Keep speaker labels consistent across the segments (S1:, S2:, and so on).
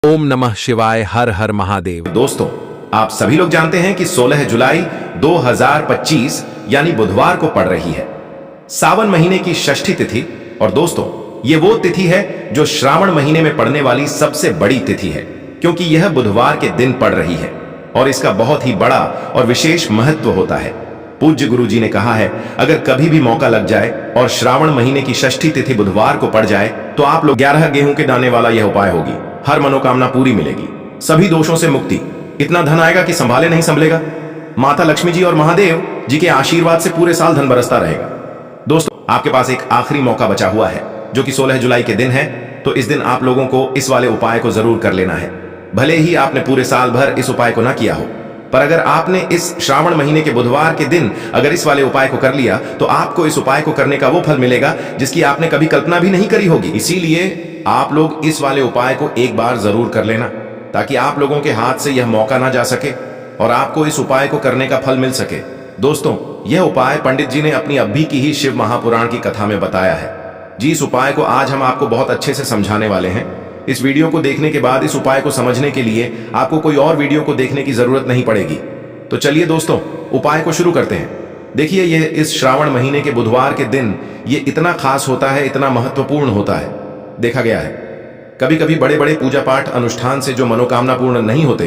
S1: ओम नमः शिवाय। हर हर महादेव।
S2: दोस्तों, आप सभी लोग जानते हैं कि 16 जुलाई 2025 यानी बुधवार को पड़ रही है सावन महीने की षष्ठी तिथि। और दोस्तों, ये वो तिथि है जो श्रावण महीने में पड़ने वाली सबसे बड़ी तिथि है, क्योंकि यह बुधवार के दिन पड़ रही है और इसका बहुत ही बड़ा और विशेष महत्व होता है। पूज्य गुरु जी ने कहा है, अगर कभी भी मौका लग जाए और श्रावण महीने की षष्ठी तिथि बुधवार को पड़ जाए तो आप लोग 11 गेहूं के दाने वाला यह उपाय होगी। हर मनोकामना पूरी मिलेगी, सभी दोषों से मुक्ति, इतना धन आएगा कि संभाले नहीं संभलेगा। माता लक्ष्मी जी और महादेव जी के आशीर्वाद से पूरे साल धन बरसता रहेगा। दोस्तों, आपके पास एक आखिरी मौका बचा हुआ है जो कि 16 जुलाई के दिन है, तो इस दिन आप लोगों को इस वाले उपाय को जरूर कर लेना है। भले ही आपने पूरे साल भर इस उपाय को ना किया हो, पर अगर आपने इस श्रावण महीने के बुधवार के दिन अगर इस वाले उपाय को कर लिया तो आपको इस उपाय को करने का वो फल मिलेगा जिसकी आपने कभी कल्पना भी नहीं करी होगी। इसीलिए आप लोग इस वाले उपाय को एक बार जरूर कर लेना, ताकि आप लोगों के हाथ से यह मौका ना जा सके और आपको इस उपाय को करने का फल मिल सके। दोस्तों, यह उपाय पंडित जी ने अपनी अभी की ही शिव महापुराण की कथा में बताया है जी। इस उपाय को आज हम आपको बहुत अच्छे से समझाने वाले हैं। इस वीडियो को देखने के बाद इस उपाय को समझने के लिए आपको कोई और वीडियो को देखने की जरूरत नहीं पड़ेगी। तो चलिए दोस्तों, उपाय को शुरू करते हैं। देखिए, यह इस श्रावण महीने के बुधवार के दिन ये इतना खास होता है, इतना महत्वपूर्ण होता है। देखा गया है कभी कभी बड़े बड़े पूजा पाठ अनुष्ठान से जो मनोकामना पूर्ण नहीं होते,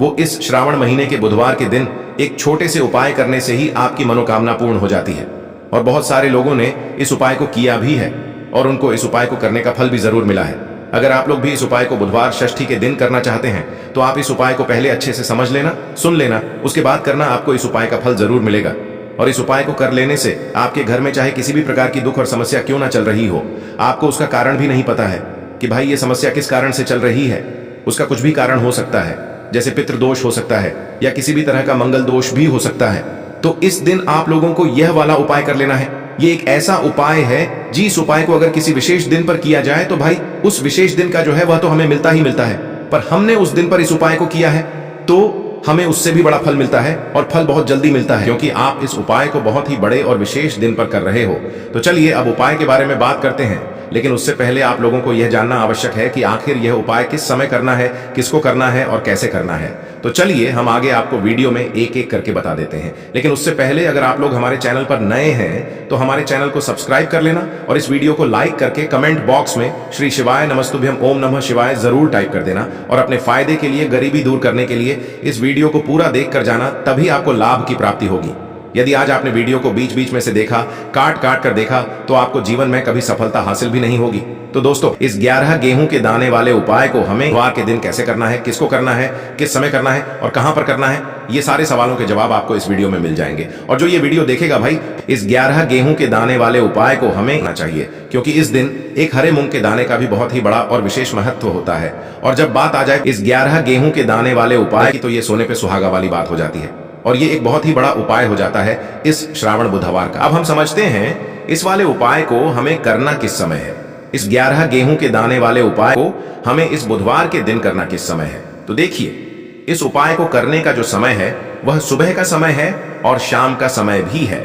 S2: वो इस श्रावण महीने के बुधवार के दिन एक छोटे से उपाय करने से ही आपकी मनोकामना पूर्ण हो जाती है। और बहुत सारे लोगों ने इस उपाय को किया भी है और उनको इस उपाय को करने का फल भी जरूर मिला है। अगर आप लोग भी इस उपाय को बुधवार षष्ठी के दिन करना चाहते हैं तो आप इस उपाय को पहले अच्छे से समझ लेना, सुन लेना, उसके बाद करना। आपको इस उपाय का फल जरूर मिलेगा। और इस उपाय को कर लेने से आपके घर में चाहे किसी भी प्रकार की दुख और समस्या क्यों ना चल रही हो, आपको उसका कारण भी नहीं पता है कि भाई ये समस्या किस कारण से चल रही है। उसका कुछ भी कारण हो सकता है, जैसे पितृदोष हो सकता है या किसी भी तरह का मंगल दोष भी हो सकता है। तो इस दिन आप लोगों को यह वाला उपाय कर लेना है। ये एक ऐसा उपाय है जी, इस उपाय को अगर किसी विशेष दिन पर किया जाए तो भाई उस विशेष दिन का जो है वह तो हमें मिलता ही मिलता है, पर हमने उस दिन पर इस उपाय को किया है तो हमें उससे भी बड़ा फल मिलता है और फल बहुत जल्दी मिलता है, क्योंकि आप इस उपाय को बहुत ही बड़े और विशेष दिन पर कर रहे हो। तो चलिए अब उपाय के बारे में बात करते हैं, लेकिन उससे पहले आप लोगों को यह जानना आवश्यक है कि आखिर यह उपाय किस समय करना है, किसको करना है और कैसे करना है। तो चलिए हम आगे आपको वीडियो में एक एक करके बता देते हैं। लेकिन उससे पहले अगर आप लोग हमारे चैनल पर नए हैं तो हमारे चैनल को सब्सक्राइब कर लेना और इस वीडियो को लाइक करके कमेंट बॉक्स में श्री शिवाय नमस्तुभ्यम ओम नमः शिवाय जरूर टाइप कर देना। और अपने फायदे के लिए, गरीबी दूर करने के लिए इस वीडियो को पूरा देख कर जाना, तभी आपको लाभ की प्राप्ति होगी। यदि आज आपने वीडियो को बीच बीच में से देखा, काट काट कर देखा, तो आपको जीवन में कभी सफलता हासिल भी नहीं होगी। तो दोस्तों, इस 11 गेहूं के दाने वाले उपाय को हमें बुधवार के दिन कैसे करना है, किसको करना है, किस समय करना है और कहां पर करना है, ये सारे सवालों के जवाब आपको इस वीडियो में मिल जाएंगे। और जो ये वीडियो देखेगा भाई, इस 11 गेहूं के दाने वाले उपाय को हमें करना चाहिए, क्योंकि इस दिन एक हरे मूंग के दाने का भी बहुत ही बड़ा और विशेष महत्व होता है। और जब बात आ जाए इस 11 गेहूं के दाने वाले उपाय की, तो ये सोने पे सुहागा वाली बात हो जाती है और ये एक बहुत ही बड़ा उपाय हो जाता है इस श्रावण बुधवार का। अब हम समझते हैं इस वाले उपाय को हमें करना किस समय है। इस 11 गेहूं के दाने वाले उपाय को हमें इस बुधवार के दिन करना किस समय है। तो देखिए, इस उपाय को करने का जो समय है वह सुबह का समय है और शाम का समय भी है।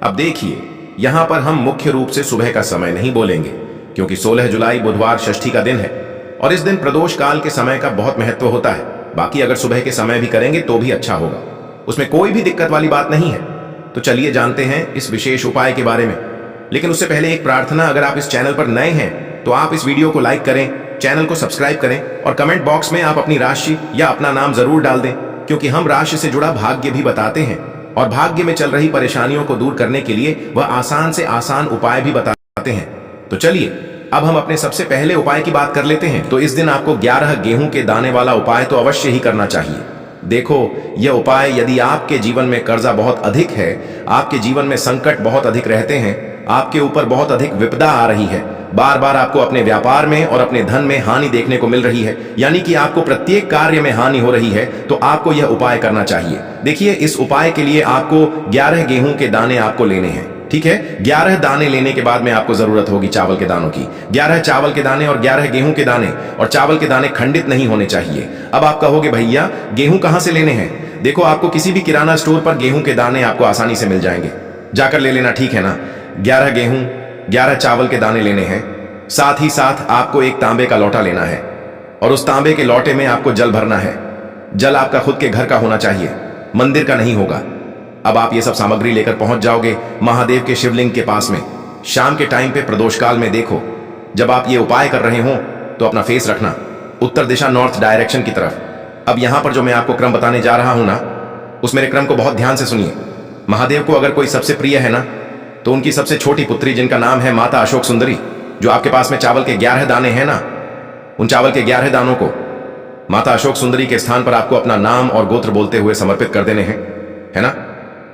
S2: अब देखिए, यहां पर हम मुख्य रूप से सुबह का समय नहीं बोलेंगे, क्योंकि 16 जुलाई बुधवार षष्ठी का दिन है और इस दिन प्रदोष काल के समय का बहुत महत्व होता है। बाकी अगर सुबह के समय भी करेंगे तो भी अच्छा होगा, उसमें कोई भी दिक्कत वाली बात नहीं है। तो चलिए जानते हैं इस विशेष उपाय के बारे में। लेकिन उससे पहले एक प्रार्थना, अगर आप इस चैनल पर नए हैं तो आप इस वीडियो को लाइक करें, चैनल को सब्सक्राइब करें और कमेंट बॉक्स में आप अपनी राशि या अपना नाम जरूर डाल दें, क्योंकि हम राशि से जुड़ा भाग्य भी बताते हैं और भाग्य में चल रही परेशानियों को दूर करने के लिए वह आसान से आसान उपाय भी बताते हैं। तो चलिए अब हम अपने सबसे पहले उपाय की बात कर लेते हैं। तो इस दिन आपको 11 गेहूं के दाने वाला उपाय तो अवश्य ही करना चाहिए। देखो, यह उपाय, यदि आपके जीवन में कर्जा बहुत अधिक है, आपके जीवन में संकट बहुत अधिक रहते हैं, आपके ऊपर बहुत अधिक विपदा आ रही है, बार बार आपको अपने व्यापार में और अपने धन में हानि देखने को मिल रही है, यानी कि आपको प्रत्येक कार्य में हानि हो रही है, तो आपको यह उपाय करना चाहिए। देखिए, इस उपाय के लिए आपको 11 गेहूं के दाने आपको लेने हैं, ठीक है। 11 दाने लेने के बाद में आपको जरूरत होगी चावल के दानों की। 11 चावल के दाने और 11 गेहूं के दाने, और चावल के दाने खंडित नहीं होने चाहिए। अब आप कहोगे भैया गेहूं कहां से लेने हैं? देखो, आपको किसी भी किराना स्टोर पर गेहूं के दाने आपको आसानी से मिल जाएंगे, जाकर ले लेना, ठीक है ना। 11 गेहूं, 11 चावल के दाने लेने हैं। साथ ही साथ आपको एक तांबे का लोटा लेना है और उस तांबे के लोटे में आपको जल भरना है। जल आपका खुद के घर का होना चाहिए, मंदिर का नहीं होगा। अब आप ये सब सामग्री लेकर पहुंच जाओगे महादेव के शिवलिंग के पास में। शाम के टाइम पे प्रदोष काल में देखो, जब आप ये उपाय कर रहे हो तो अपना फेस रखना उत्तर दिशा, नॉर्थ डायरेक्शन की तरफ। अब यहां पर जो मैं आपको क्रम बताने जा रहा हूं ना, उस मेरे क्रम को बहुत ध्यान से सुनिए। महादेव को अगर कोई सबसे प्रिय है ना, तो उनकी सबसे छोटी पुत्री जिनका नाम है माता अशोक सुंदरी, जो आपके पास में चावल के 11 दाने हैं ना, उन चावल के 11 दानों को माता अशोक सुंदरी के स्थान पर आपको अपना नाम और गोत्र बोलते हुए समर्पित कर देने हैं, है ना।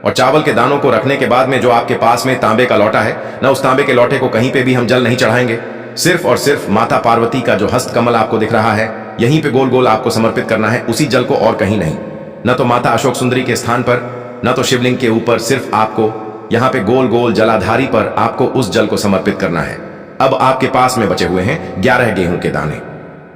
S2: और चावल के दानों को रखने के बाद में जो आपके पास में तांबे का लोटा है ना, उस तांबे के लोटे को कहीं पे भी हम जल नहीं चढ़ाएंगे। सिर्फ और सिर्फ माता पार्वती का जो हस्त कमल आपको दिख रहा है, यहीं पे गोल गोल आपको समर्पित करना है, उसी जल को, और कहीं नहीं। न तो माता अशोक सुंदरी के स्थान पर, न तो शिवलिंग के ऊपर, सिर्फ आपको यहां पे गोल गोल जलाधारी पर आपको उस जल को समर्पित करना है। अब आपके पास में बचे हुए हैं 11 गेहूं के दाने,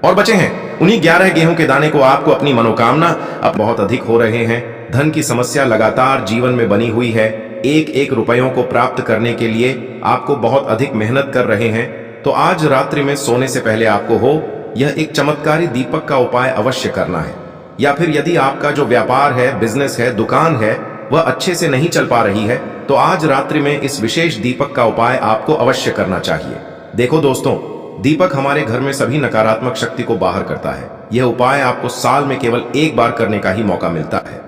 S2: और बचे हैं उन्हीं 11 गेहूं के दाने को आपको अपनी मनोकामना, अब बहुत अधिक हो रहे हैं, धन की समस्या लगातार जीवन में बनी हुई है, एक एक रुपयों को प्राप्त करने के लिए आपको बहुत अधिक मेहनत कर रहे हैं, तो आज रात्रि में सोने से पहले आपको हो यह एक चमत्कारी दीपक का उपाय अवश्य करना है। या फिर यदि आपका जो व्यापार है, बिजनेस है, दुकान है, वह अच्छे से नहीं चल पा रही है, तो आज रात्रि में इस विशेष दीपक का उपाय आपको अवश्य करना चाहिए। देखो दोस्तों, दीपक हमारे घर में सभी नकारात्मक शक्ति को बाहर करता है। यह उपाय आपको साल में केवल एक बार करने का ही मौका मिलता है।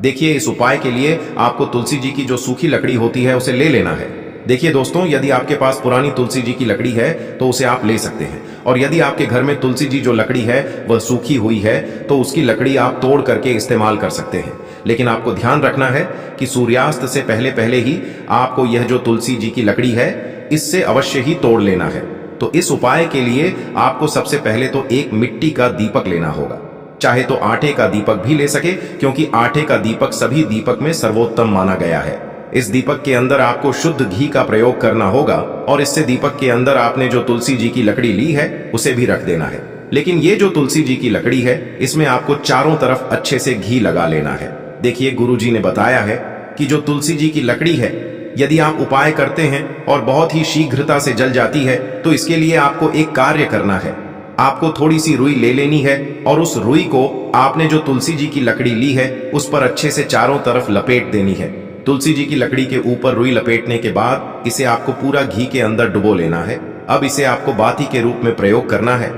S2: देखिए, इस उपाय के लिए आपको तुलसी जी की जो सूखी लकड़ी होती है उसे ले लेना है। देखिए दोस्तों, यदि आपके पास पुरानी तुलसी जी की लकड़ी है तो उसे आप ले सकते हैं, और यदि आपके घर में तुलसी जी जो लकड़ी है वह सूखी हुई है तो उसकी लकड़ी आप तोड़ करके इस्तेमाल कर सकते हैं। लेकिन आपको ध्यान रखना है कि सूर्यास्त से पहले पहले ही आपको यह जो तुलसी जी की लकड़ी है इससे अवश्य ही तोड़ लेना है। तो इस उपाय के लिए आपको सबसे पहले तो एक मिट्टी का दीपक लेना होगा, चाहे तो आटे का दीपक भी ले सके, क्योंकि आटे का दीपक सभी दीपक में सर्वोत्तम माना गया है। इस दीपक के अंदर आपको शुद्ध घी का प्रयोग करना होगा, और इससे दीपक के अंदर आपने जो तुलसी जी की लकड़ी ली है उसे भी रख देना है। लेकिन ये जो तुलसी जी की लकड़ी है, इसमें आपको चारों तरफ अच्छे से घी लगा लेना है। देखिए, गुरु जी ने बताया है कि जो तुलसी जी की लकड़ी है, यदि आप उपाय करते हैं और बहुत ही शीघ्रता से जल जाती है, तो इसके लिए आपको एक कार्य करना है। आपको थोड़ी सी रुई ले लेनी है, और उस रुई को आपने जो तुलसी जी की लकड़ी ली है उस पर अच्छे से चारों तरफ लपेट देनी है। तुलसी जी की लकड़ी के ऊपर रुई लपेटने के बाद इसे आपको पूरा घी के अंदर डुबो लेना है। अब इसे आपको बाती के रूप में प्रयोग करना है।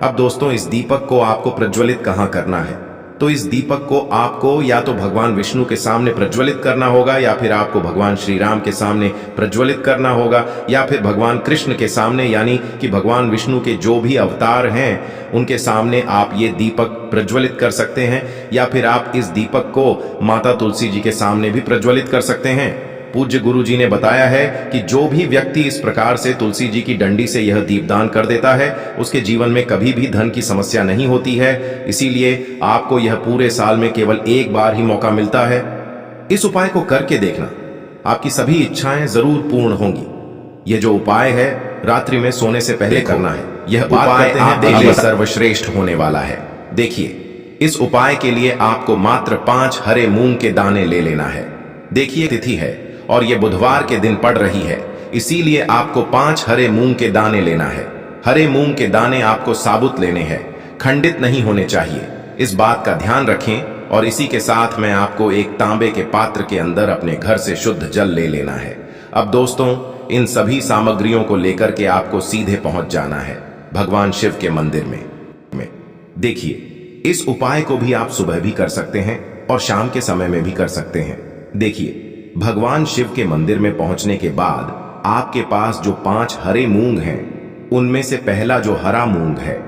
S2: अब दोस्तों, इस दीपक को आपको प्रज्वलित कहाँ करना है? तो इस दीपक को आपको या तो भगवान विष्णु के सामने प्रज्वलित करना होगा, या फिर आपको भगवान श्री राम के सामने प्रज्वलित करना होगा, या फिर भगवान कृष्ण के सामने, यानी कि भगवान विष्णु के जो भी अवतार हैं उनके सामने आप ये दीपक प्रज्वलित कर सकते हैं। या फिर आप इस दीपक को माता तुलसी जी के सामने भी प्रज्वलित कर सकते हैं। पूज्य गुरु जी ने बताया है कि जो भी व्यक्ति इस प्रकार से तुलसी जी की डंडी से यह दीपदान कर देता है, उसके जीवन में कभी भी धन की समस्या नहीं होती है। इसीलिए आपको यह पूरे साल में केवल एक बार ही मौका मिलता है। इस उपाय को करके देखना, आपकी सभी इच्छाएं जरूर पूर्ण होंगी। यह जो उपाय है रात्रि में सोने से पहले करना है। यह उपाय आपके लिए सर्वश्रेष्ठ होने वाला है। देखिए, इस उपाय के लिए आपको मात्र 5 हरे मूंग के दाने ले लेना है। देखिए, तिथि है और ये बुधवार के दिन पड़ रही है, इसीलिए आपको 5 हरे मूंग के दाने लेना है। हरे मूंग के दाने आपको साबुत लेने हैं, खंडित नहीं होने चाहिए। इस बात का ध्यान रखें। और इसी के साथ में आपको एक तांबे के पात्र के अंदर अपने घर से शुद्ध जल ले लेना है। अब दोस्तों, इन सभी सामग्रियों को लेकर के आपको सीधे पहुंच जाना है भगवान शिव के मंदिर में। देखिए, इस उपाय को भी आप सुबह भी कर सकते हैं और शाम के समय में भी कर सकते हैं। देखिए, भगवान शिव के मंदिर में पहुंचने के बाद आपके पास जो 5 हरे मूंग हैं, उनमें से पहला जो हरा मूंग है,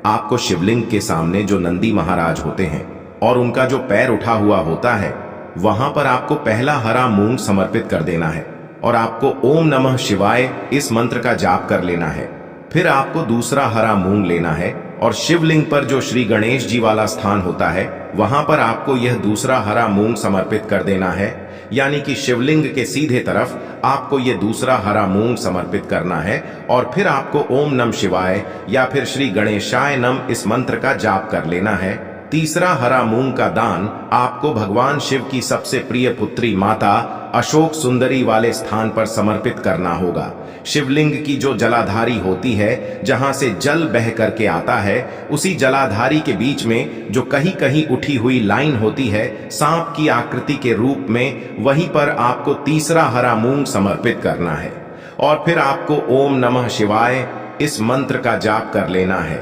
S2: आपको शिवलिंग के सामने जो नंदी महाराज होते हैं और उनका जो पैर उठा हुआ होता है, वहां पर आपको पहला हरा मूंग समर्पित कर देना है। और आपको ओम नमः शिवाय इस मंत्र का जाप कर लेना है। फिर आपको दूसरा हरा मूंग लेना है और शिवलिंग पर जो श्री गणेश जी वाला स्थान होता है, वहां पर आपको यह दूसरा हरा मूंग समर्पित कर देना है। यानी कि शिवलिंग के सीधे तरफ आपको यह दूसरा हरा मूंग समर्पित करना है। और फिर आपको ओम नमः शिवाय या फिर श्री गणेशाय नम इस मंत्र का जाप कर लेना है तीसरा हरा मूंग का दान आपको भगवान शिव की सबसे प्रिय पुत्री माता अशोक सुंदरी वाले स्थान पर समर्पित करना होगा। शिवलिंग की जो जलाधारी होती है, जहां से जल बह करके आता है, उसी जलाधारी के बीच में जो कहीं कहीं उठी हुई लाइन होती है सांप की आकृति के रूप में, वहीं पर आपको तीसरा हरा मूंग समर्पित करना है। और फिर आपको ओम नमः शिवाय इस मंत्र का जाप कर लेना है।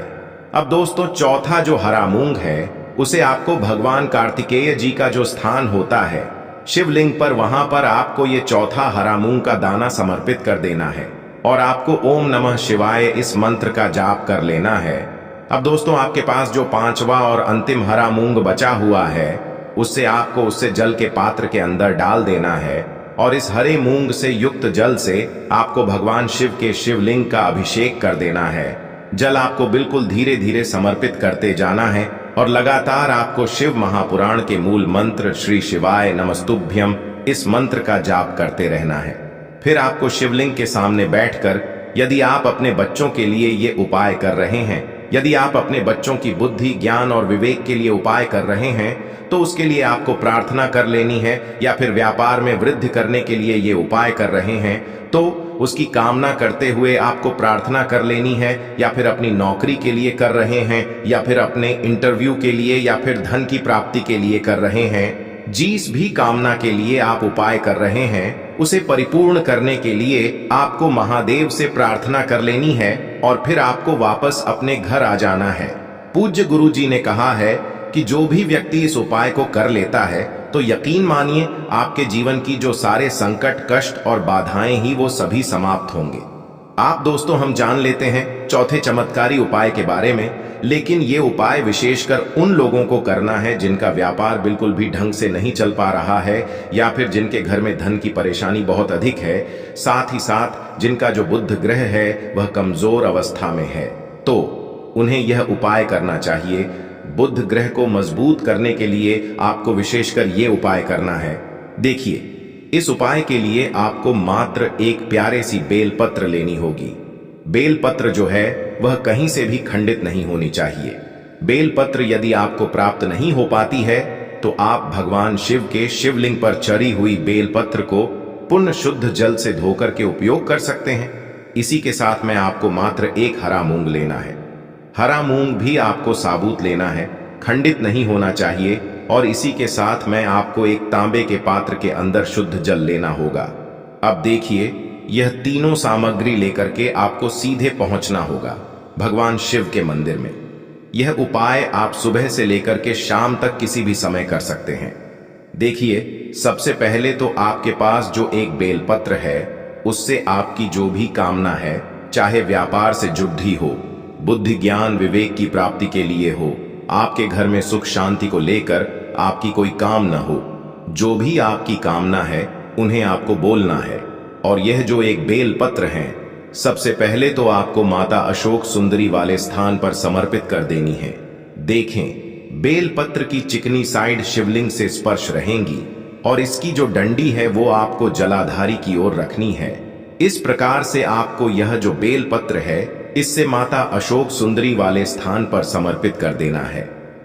S2: अब दोस्तों, चौथा जो हरा मूंग है उसे आपको भगवान कार्तिकेय जी का जो स्थान होता है शिवलिंग पर, वहां पर आपको ये चौथा हरा मूंग का दाना समर्पित कर देना है और आपको ओम नमः शिवाय इस मंत्र का जाप कर लेना है। अब दोस्तों, आपके पास जो पांचवा और अंतिम हरा मूंग बचा हुआ है उससे जल के पात्र के अंदर डाल देना है और इस हरे मूंग से युक्त जल से आपको भगवान शिव के शिवलिंग का अभिषेक कर देना है। जल आपको बिल्कुल धीरे धीरे समर्पित करते जाना है और लगातार आपको शिव महापुराण के मूल मंत्र श्री शिवाय नमस्तुभ्यम इस मंत्र का जाप करते रहना है। फिर आपको शिवलिंग के सामने बैठकर, यदि आप अपने बच्चों के लिए ये उपाय कर रहे हैं, यदि आप अपने बच्चों की बुद्धि, ज्ञान और विवेक के लिए उपाय कर रहे हैं, तो उसके लिए आपको प्रार्थना कर लेनी है, या फिर व्यापार में वृद्धि करने के लिए ये उपाय कर रहे हैं तो उसकी कामना करते हुए आपको प्रार्थना कर लेनी है, या फिर अपनी नौकरी के लिए कर रहे हैं, या फिर अपने इंटरव्यू के लिए, या फिर धन की प्राप्ति के लिए कर रहे हैं। जिस भी कामना के लिए आप उपाय कर रहे हैं उसे परिपूर्ण करने के लिए आपको महादेव से प्रार्थना कर लेनी है और फिर आपको वापस अपने घर आ जाना है। पूज्य गुरु जी ने कहा है कि जो भी व्यक्ति इस उपाय को कर लेता है तो यकीन मानिए आपके जीवन की जो सारे संकट, कष्ट और बाधाएं ही वो सभी समाप्त होंगे। आप दोस्तों, हम जान लेते हैं चौथे चमत्कारी उपाय के बारे में, लेकिन ये उपाय विशेषकर उन लोगों को करना है जिनका व्यापार बिल्कुल भी ढंग से नहीं चल पा रहा है, या फिर जिनके घर में धन की परेशानी बहुत अधिक है, साथ ही साथ जिनका जो बुध ग्रह है वह कमजोर अवस्था में है, तो उन्हें यह उपाय करना चाहिए। बुध ग्रह को मजबूत करने के लिए आपको विशेषकर ये उपाय करना है। देखिए, इस उपाय के लिए आपको मात्र एक प्यारे सी बेलपत्र लेनी होगी। बेलपत्र जो है वह कहीं से भी खंडित नहीं होनी चाहिए। बेलपत्र यदि आपको प्राप्त नहीं हो पाती है तो आप भगवान शिव के शिवलिंग पर चढ़ी हुई बेलपत्र को पुण्य शुद्ध जल से धोकर के उपयोग कर सकते हैं। इसी के साथ में आपको मात्र एक हरा मूंग लेना है। हरा मूंग भी आपको साबुत लेना है, खंडित नहीं होना चाहिए, और इसी के साथ में आपको एक तांबे के पात्र के अंदर शुद्ध जल लेना होगा। अब देखिए, यह तीनों सामग्री लेकर के आपको सीधे पहुंचना होगा भगवान शिव के मंदिर में। यह उपाय आप सुबह से लेकर के शाम तक किसी भी समय कर सकते हैं। देखिए, सबसे पहले तो आपके पास जो एक बेलपत्र है उससे आपकी जो भी कामना है, चाहे व्यापार से जुड़ी हो, बुद्धि ज्ञान विवेक की प्राप्ति के लिए हो, आपके घर में सुख शांति को लेकर आपकी कोई काम न हो, जो भी आपकी कामना है उन्हें आपको बोलना है। और यह जो एक बेल पत्र है, सबसे पहले तो आपको माता अशोक सुंदरी वाले स्थान पर समर्पित कर देनी है। देखें, बेल पत्र की चिकनी साइड शिवलिंग से स्पर्श रहेंगी और इसकी जो डंडी है वो आपको जलाधारी की ओर रखनी है। इस प्रकार से आपको यह जो बेल पत्र है इससे माता अशोक सुंदरी वाले स्थान पर समर्पित कर देना है।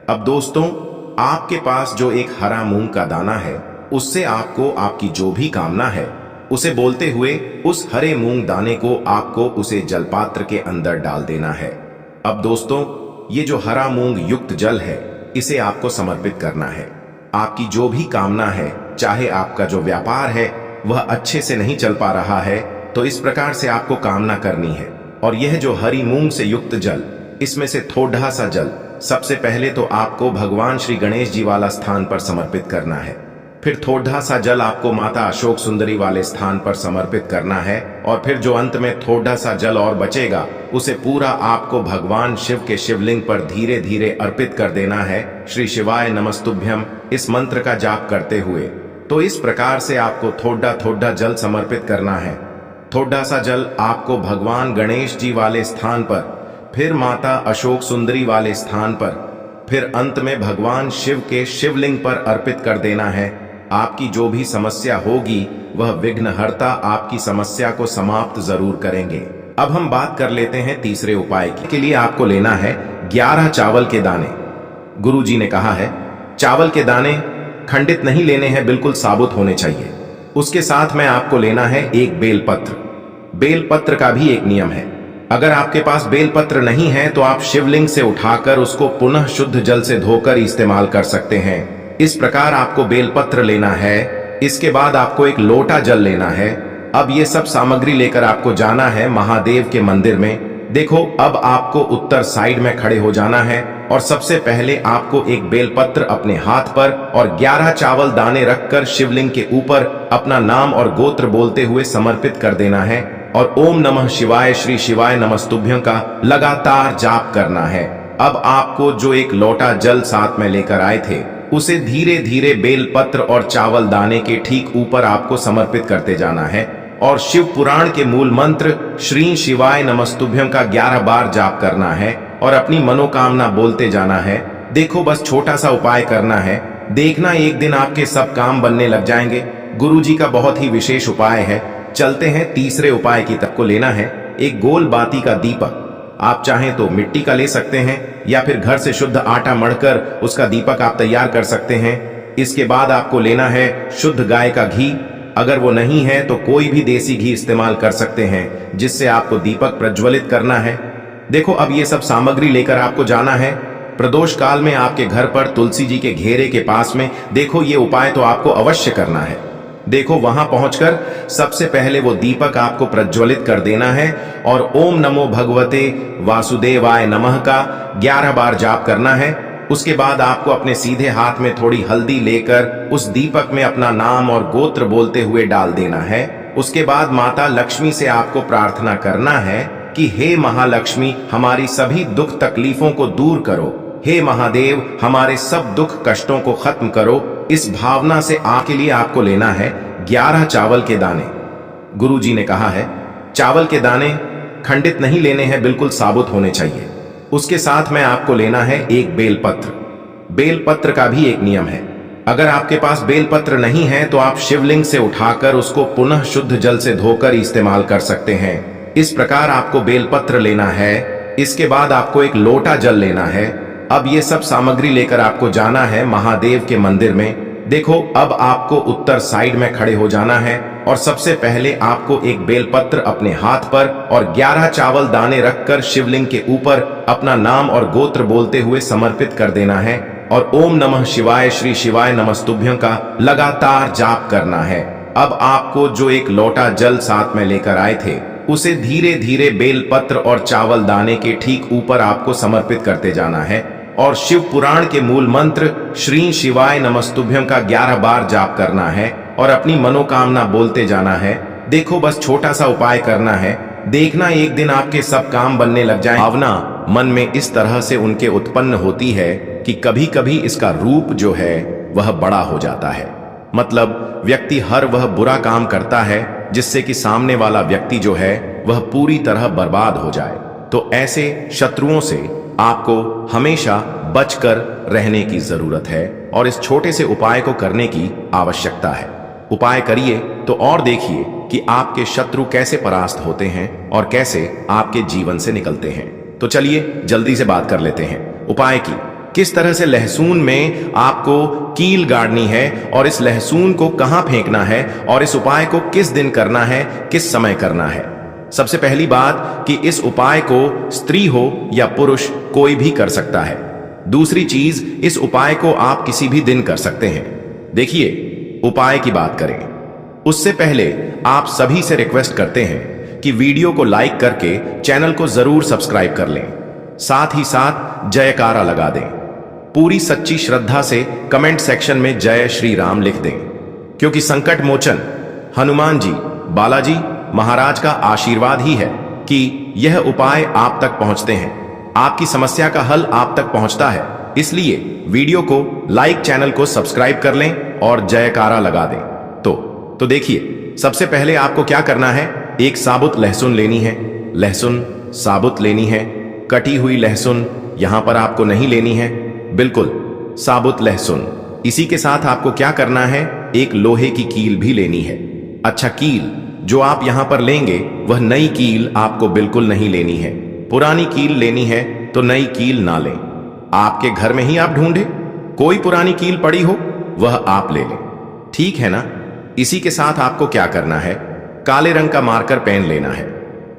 S2: अब दोस्तों, आपके पास जो एक हरा मूंग का दाना है उससे आपको आपकी जो भी कामना है उसे बोलते हुए उस हरे मूंग दाने को आपको उसे जलपात्र के अंदर डाल देना है। अब दोस्तों, ये जो हरा मूंग युक्त जल है इसे आपको समर्पित करना है। आपकी जो भी कामना है, चाहे आपका जो व्यापार है वह अच्छे से नहीं चल पा रहा है, तो इस प्रकार से आपको कामना करनी है। और यह जो हरी मूंग से युक्त जल, इसमें से थोड़ा सा जल सबसे पहले तो आपको भगवान श्री गणेश जी वाला स्थान पर समर्पित करना है। फिर थोड़ा सा जल आपको माता अशोक सुंदरी वाले स्थान पर समर्पित करना है, और फिर जो अंत में थोड़ा सा जल और बचेगा उसे पूरा आपको भगवान शिव के शिवलिंग पर धीरे धीरे अर्पित कर देना है, श्री शिवाय नमस्तुभ्यम इस मंत्र का जाप करते हुए। तो इस प्रकार से आपको थोड़ा थोड़ा जल समर्पित करना है। थोड़ा सा जल आपको भगवान गणेश जी वाले स्थान पर, फिर माता अशोक सुंदरी वाले स्थान पर, फिर अंत में भगवान शिव के शिवलिंग पर अर्पित कर देना है। आपकी जो भी समस्या होगी वह विघ्नहर्ता आपकी समस्या को समाप्त जरूर करेंगे। अब हम बात कर लेते हैं तीसरे उपाय की। के लिए आपको लेना है 11 चावल के दाने। गुरुजी ने कहा है, चावल के दाने खंडित नहीं लेने हैं, बिल्कुल साबुत होने चाहिए। उसके साथ में आपको लेना है एक बेलपत्र। बेलपत्र का भी एक नियम है, अगर आपके पास बेलपत्र नहीं है तो आप शिवलिंग से उठाकर उसको पुनः शुद्ध जल से धोकर इस्तेमाल कर सकते हैं। इस प्रकार आपको बेलपत्र लेना है। इसके बाद आपको एक लोटा जल लेना है। अब ये सब सामग्री लेकर आपको जाना है महादेव के मंदिर में। देखो, अब आपको उत्तर साइड में खड़े हो जाना है और सबसे पहले आपको एक बेलपत्र अपने हाथ पर और 11 चावल दाने रखकर शिवलिंग के ऊपर अपना नाम और गोत्र बोलते हुए समर्पित कर देना है और ओम नमः शिवाय श्री शिवाय नमस्तुभ्यं का लगातार जाप करना है। अब आपको जो एक लोटा जल साथ में लेकर आए थे उसे धीरे धीरे बेलपत्र और चावल दाने के ठीक ऊपर आपको समर्पित करते जाना है और शिव पुराण के मूल मंत्र श्री शिवाय नमस्तुभ्यं का 11 बार जाप करना है और अपनी मनोकामना बोलते जाना है। देखो, बस छोटा सा उपाय करना है, देखना एक दिन आपके सब काम बनने लग जाएंगे। गुरुजी का बहुत ही विशेष उपाय है। चलते हैं तीसरे उपाय की तरफ। को लेना है एक गोल बाती का दीपक। आप चाहें तो मिट्टी का ले सकते हैं या फिर घर से शुद्ध आटा मढ़कर उसका दीपक आप तैयार कर सकते हैं। इसके बाद आपको लेना है शुद्ध गाय का घी। अगर वो नहीं है तो कोई भी देसी घी इस्तेमाल कर सकते हैं जिससे आपको दीपक प्रज्वलित करना है। देखो, अब ये सब सामग्री लेकर आपको जाना है प्रदोष काल में आपके घर पर तुलसी जी के घेरे के पास में। देखो, ये उपाय तो आपको अवश्य करना है। देखो, वहां पहुंचकर सबसे पहले वो दीपक आपको प्रज्वलित कर देना है और ओम नमो भगवते वासुदेवाय नमः का 11 बार जाप करना है। उसके बाद आपको अपने सीधे हाथ में थोड़ी हल्दी लेकर उस दीपक में अपना नाम और गोत्र बोलते हुए डाल देना है। उसके बाद माता लक्ष्मी से आपको प्रार्थना करना है कि हे महालक्ष्मी, हमारी सभी दुख तकलीफों को दूर करो। हे महादेव, हमारे सब दुख कष्टों को खत्म करो। इस भावना से आपके लिए आपको लेना है 11 चावल के दाने। गुरुजी ने कहा है, चावल के दाने खंडित नहीं लेने हैं, बिल्कुल साबुत होने चाहिए। उसके साथ में आपको लेना है एक बेलपत्र। बेलपत्र का भी एक नियम है, अगर आपके पास बेलपत्र नहीं है तो आप शिवलिंग से उठाकर उसको पुनः शुद्ध जल से धोकर इस्तेमाल कर सकते हैं। इस प्रकार आपको बेलपत्र लेना है। इसके बाद आपको एक लोटा जल लेना है। अब ये सब सामग्री लेकर आपको जाना है महादेव के मंदिर में। देखो, अब आपको उत्तर साइड में खड़े हो जाना है और सबसे पहले आपको एक बेलपत्र अपने हाथ पर और 11 चावल दाने रखकर शिवलिंग के ऊपर अपना नाम और गोत्र बोलते हुए समर्पित कर देना है और ओम नमः शिवाय श्री शिवाय नमस्तुभ्यं का लगातार जाप करना है। अब आपको जो एक लोटा जल साथ में लेकर आए थे उसे धीरे धीरे बेलपत्र और चावल दाने के ठीक ऊपर आपको समर्पित करते जाना है और शिव पुराण के मूल मंत्र श्री शिवाय नमस्तुभ्यं का 11 बार जाप करना है और अपनी मनोकामना बोलते जाना है। देखो, बस छोटा सा उपाय करना है, देखना एक दिन आपके सब काम बनने लग जाए। भावना मन में इस तरह से उनके उत्पन्न होती है कि कभी कभी इसका रूप जो है वह बड़ा हो जाता है। मतलब व्यक्ति हर वह बुरा काम करता है जिससे कि सामने वाला व्यक्ति जो है वह पूरी तरह बर्बाद हो जाए। तो ऐसे शत्रुओं से आपको हमेशा बचकर रहने की जरूरत है और इस छोटे से उपाय को करने की आवश्यकता है। उपाय करिए तो और देखिए कि आपके शत्रु कैसे परास्त होते हैं और कैसे आपके जीवन से निकलते हैं। तो चलिए जल्दी से बात कर लेते हैं उपाय की। किस तरह से लहसुन में आपको कील गाड़नी है और इस लहसुन को कहां फेंकना है और इस उपाय को किस दिन करना है, किस समय करना है। सबसे पहली बात कि इस उपाय को स्त्री हो या पुरुष कोई भी कर सकता है। दूसरी चीज, इस उपाय को आप किसी भी दिन कर सकते हैं। देखिए, उपाय की बात करें उससे पहले आप सभी से रिक्वेस्ट करते हैं कि वीडियो को लाइक करके चैनल को जरूर सब्सक्राइब कर लें, साथ ही साथ जयकारा लगा दें। पूरी सच्ची श्रद्धा से कमेंट सेक्शन में जय श्री राम लिख दें, क्योंकि संकट मोचन हनुमान जी, बालाजी महाराज का आशीर्वाद ही है कि यह उपाय आप तक पहुंचते हैं, आपकी समस्या का हल आप तक पहुंचता है। इसलिए वीडियो को लाइक, चैनल को सब्सक्राइब कर लें और जयकारा लगा दें। तो देखिए, सबसे पहले आपको क्या करना है, एक साबुत लहसुन लेनी है। लहसुन साबुत लेनी है, कटी हुई लहसुन यहां पर आपको नहीं लेनी है, बिल्कुल साबुत लहसुन। इसी के साथ आपको क्या करना है, एक लोहे की कील भी लेनी है। अच्छा, कील जो आप यहां पर लेंगे वह नई कील आपको बिल्कुल नहीं लेनी है। पुरानी कील लेनी है तो नई कील ना लें। आपके घर में ही आप ढूंढे, कोई पुरानी कील पड़ी हो वह आप ले लें, ठीक है ना। इसी के साथ आपको क्या करना है, काले रंग का मार्कर पेन लेना है,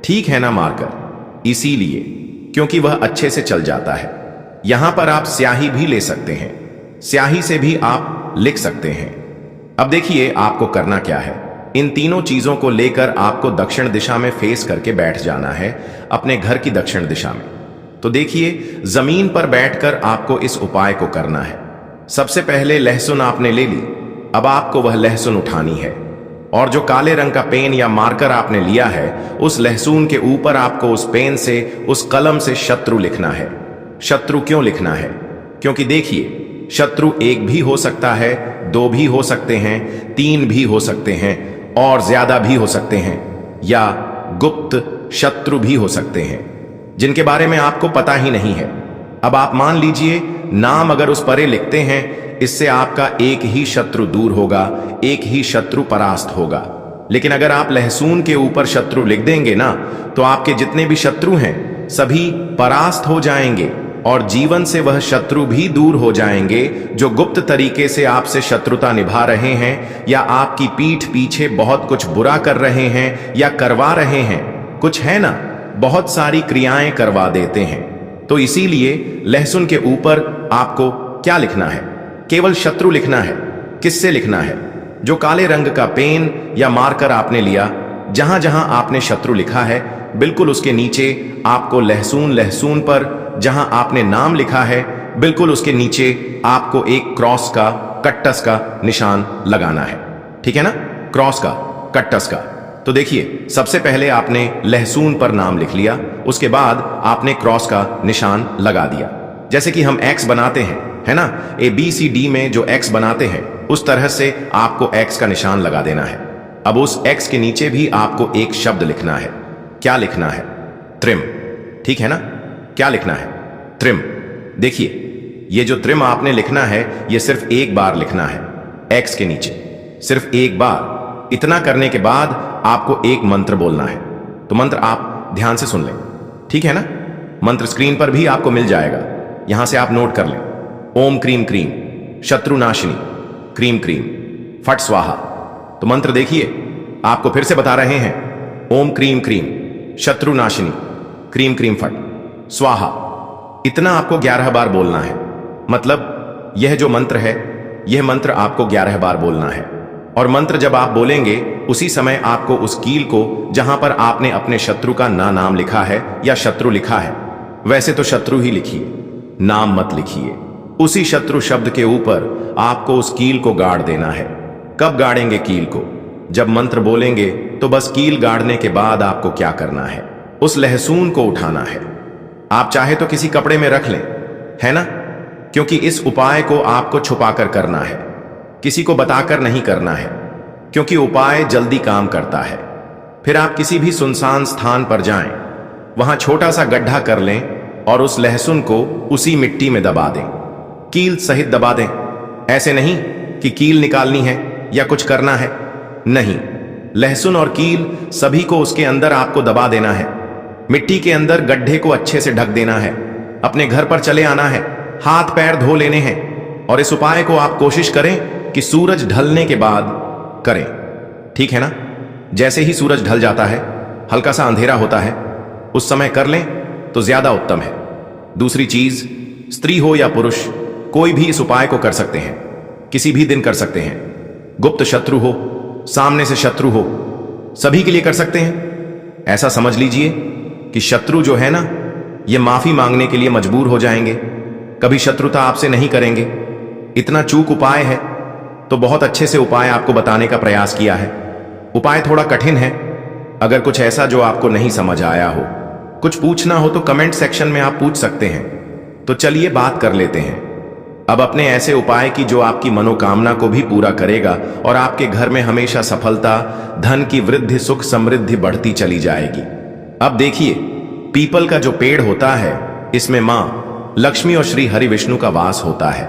S2: ठीक है ना। मार्कर इसीलिए क्योंकि वह अच्छे से चल जाता है। यहां पर आप स्याही भी ले सकते हैं, स्याही से भी आप लिख सकते हैं। अब देखिए आपको करना क्या है, इन तीनों चीजों को लेकर आपको दक्षिण दिशा में फेस करके बैठ जाना है, अपने घर की दक्षिण दिशा में। तो देखिए जमीन पर बैठकर आपको इस उपाय को करना है। सबसे पहले लहसुन आपने ले ली, अब आपको वह लहसुन उठानी है और जो काले रंग का पेन या मार्कर आपने लिया है उस लहसुन के ऊपर आपको उस पेन से, उस कलम से शत्रु लिखना है। शत्रु क्यों लिखना है, क्योंकि देखिए शत्रु एक भी हो सकता है, दो भी हो सकते हैं, तीन भी हो सकते हैं और ज्यादा भी हो सकते हैं, या गुप्त शत्रु भी हो सकते हैं जिनके बारे में आपको पता ही नहीं है। अब आप मान लीजिए नाम अगर उस परे लिखते हैं, इससे आपका एक ही शत्रु दूर होगा, एक ही शत्रु परास्त होगा। लेकिन अगर आप लहसुन के ऊपर शत्रु लिख देंगे ना, तो आपके जितने भी शत्रु हैं सभी परास्त हो जाएंगे और जीवन से वह शत्रु भी दूर हो जाएंगे जो गुप्त तरीके से आपसे शत्रुता निभा रहे हैं या आपकी पीठ पीछे बहुत कुछ बुरा कर रहे हैं या करवा रहे हैं। कुछ है ना, बहुत सारी क्रियाएं करवा देते हैं। तो इसीलिए लहसुन के ऊपर आपको क्या लिखना है, केवल शत्रु लिखना है। किससे लिखना है, जो काले रंग का पेन या मार्कर आपने लिया, जहां जहां आपने शत्रु लिखा है बिल्कुल उसके नीचे आपको लहसुन पर जहां आपने नाम लिखा है बिल्कुल उसके नीचे आपको एक क्रॉस का, कट्टस का निशान लगाना है, ठीक है ना। क्रॉस का, कट्टस का। तो देखिए सबसे पहले आपने लहसुन पर नाम लिख लिया, उसके बाद आपने क्रॉस का निशान लगा दिया। जैसे कि हम एक्स बनाते हैं, है ना, ABCD में जो एक्स बनाते हैं उस तरह से आपको एक्स का निशान लगा देना है। अब उस एक्स के नीचे भी आपको एक शब्द लिखना है। क्या लिखना है, त्रिम, ठीक है ना। क्या लिखना है, त्रिम। देखिए ये जो त्रिम आपने लिखना है ये सिर्फ एक बार लिखना है, एक्स के नीचे सिर्फ एक बार। इतना करने के बाद आपको एक मंत्र बोलना है। तो मंत्र आप ध्यान से सुन लें, ठीक है ना। मंत्र स्क्रीन पर भी आपको मिल जाएगा, यहां से आप नोट कर लें। ओम क्रीम क्रीम शत्रुनाशिनी क्रीम क्रीम फट स्वाहा। तो मंत्र देखिए आपको फिर से बता रहे हैं, ओम क्रीम क्रीम शत्रुनाशिनी क्रीम क्रीम फट स्वाहा। इतना आपको 11 बार बोलना है। मतलब यह जो मंत्र है यह मंत्र आपको 11 बार बोलना है। और मंत्र जब आप बोलेंगे उसी समय आपको उस कील को जहां पर आपने अपने शत्रु का नाम लिखा है या शत्रु लिखा है, वैसे तो शत्रु ही लिखिए, नाम मत लिखिए। उसी शत्रु शब्द के ऊपर आपको उस कील को गाड़ देना है। कब गाड़ेंगे कील को, जब मंत्र बोलेंगे। तो बस कील गाड़ने के बाद आपको क्या करना है, उस लहसुन को उठाना है। आप चाहे तो किसी कपड़े में रख लें, है ना, क्योंकि इस उपाय को आपको छुपाकर करना है, किसी को बताकर नहीं करना है, क्योंकि उपाय जल्दी काम करता है। फिर आप किसी भी सुनसान स्थान पर जाएं, वहां छोटा सा गड्ढा कर लें और उस लहसुन को उसी मिट्टी में दबा दें, कील सहित दबा दें। ऐसे नहीं कि कील निकालनी है या कुछ करना है, नहीं, लहसुन और कील सभी को उसके अंदर आपको दबा देना है। मिट्टी के अंदर गड्ढे को अच्छे से ढक देना है। अपने घर पर चले आना है, हाथ पैर धो लेने हैं। और इस उपाय को आप कोशिश करें कि सूरज ढलने के बाद करें, ठीक है ना। जैसे ही सूरज ढल जाता है, हल्का सा अंधेरा होता है, उस समय कर लें तो ज्यादा उत्तम है। दूसरी चीज, स्त्री हो या पुरुष कोई भी इस उपाय को कर सकते हैं, किसी भी दिन कर सकते हैं। गुप्त शत्रु हो, सामने से शत्रु हो, सभी के लिए कर सकते हैं। ऐसा समझ लीजिए कि शत्रु जो है ना, ये माफी मांगने के लिए मजबूर हो जाएंगे, कभी शत्रुता आपसे नहीं करेंगे। इतना चूक उपाय है तो बहुत अच्छे से उपाय आपको बताने का प्रयास किया है। उपाय थोड़ा कठिन है, अगर कुछ ऐसा जो आपको नहीं समझ आया हो, कुछ पूछना हो तो कमेंट सेक्शन में आप पूछ सकते हैं। तो चलिए बात कर लेते हैं अब अपने ऐसे उपाय की जो आपकी मनोकामना को भी पूरा करेगा और आपके घर में हमेशा सफलता, धन की वृद्धि, सुख समृद्धि बढ़ती चली जाएगी। अब देखिए, पीपल का जो पेड़ होता है इसमें मां लक्ष्मी और श्री हरि विष्णु का वास होता है।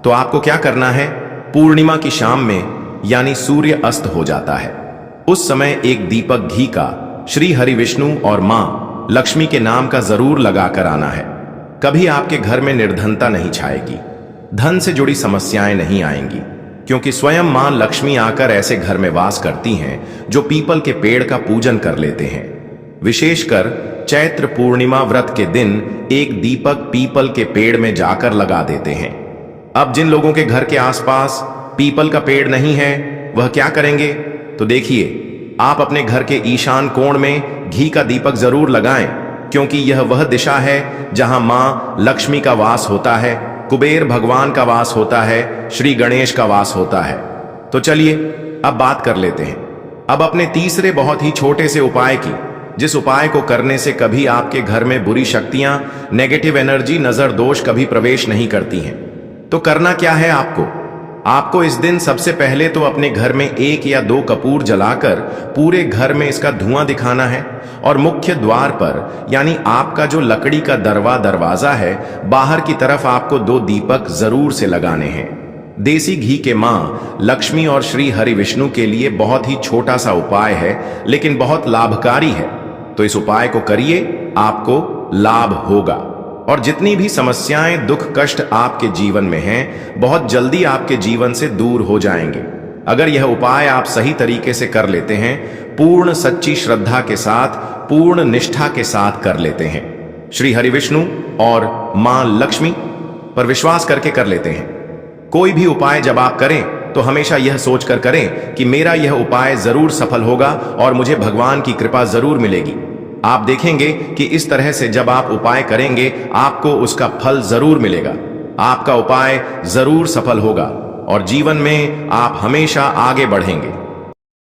S2: तो आपको क्या करना है, पूर्णिमा की शाम में यानी सूर्य अस्त हो जाता है, उस समय एक दीपक घी का श्री हरि विष्णु और मां लक्ष्मी के नाम का जरूर लगा कर आना है। कभी आपके घर में निर्धनता नहीं छाएगी, धन से जुड़ी समस्याएं नहीं आएंगी, क्योंकि स्वयं मां लक्ष्मी आकर ऐसे घर में वास करती हैं जो पीपल के पेड़ का पूजन कर लेते हैं। विशेषकर चैत्र पूर्णिमा व्रत के दिन एक दीपक पीपल के पेड़ में जाकर लगा देते हैं। अब जिन लोगों के घर के आसपास पीपल का पेड़ नहीं है वह क्या करेंगे? तो देखिए, आप अपने घर के ईशान कोण में घी का दीपक जरूर लगाएं, क्योंकि यह वह दिशा है जहां मां लक्ष्मी का वास होता है, कुबेर भगवान का वास होता है, श्री गणेश का वास होता है। तो चलिए अब बात कर लेते हैं अब अपने तीसरे बहुत ही छोटे से उपाय की, जिस उपाय को करने से कभी आपके घर में बुरी शक्तियां, नेगेटिव एनर्जी, नजर दोष कभी प्रवेश नहीं करती हैं। तो करना क्या है आपको इस दिन सबसे पहले तो अपने घर में 1 या 2 कपूर जलाकर पूरे घर में इसका धुआं दिखाना है, और मुख्य द्वार पर यानी आपका जो लकड़ी का दरवाजा है, बाहर की तरफ आपको 2 दीपक जरूर से लगाने हैं। देसी घी के मां लक्ष्मी और श्री हरि विष्णु के लिए बहुत ही छोटा सा उपाय है, लेकिन बहुत लाभकारी है। तो इस उपाय को करिए, आपको लाभ होगा, और जितनी भी समस्याएं, दुख, कष्ट आपके जीवन में हैं, बहुत जल्दी आपके जीवन से दूर हो जाएंगे। अगर यह उपाय आप सही तरीके से कर लेते हैं, पूर्ण सच्ची श्रद्धा के साथ, पूर्ण निष्ठा के साथ कर लेते हैं, श्री हरि विष्णु और मां लक्ष्मी पर विश्वास करके कर लेते हैं। कोई भी उपाय जब आप करें तो हमेशा यह सोचकर करें कि मेरा यह उपाय जरूर सफल होगा और मुझे भगवान की कृपा जरूर मिलेगी। आप देखेंगे कि इस तरह से जब आप उपाय करेंगे, आपको उसका फल जरूर मिलेगा, आपका उपाय जरूर सफल होगा और जीवन में आप हमेशा आगे बढ़ेंगे।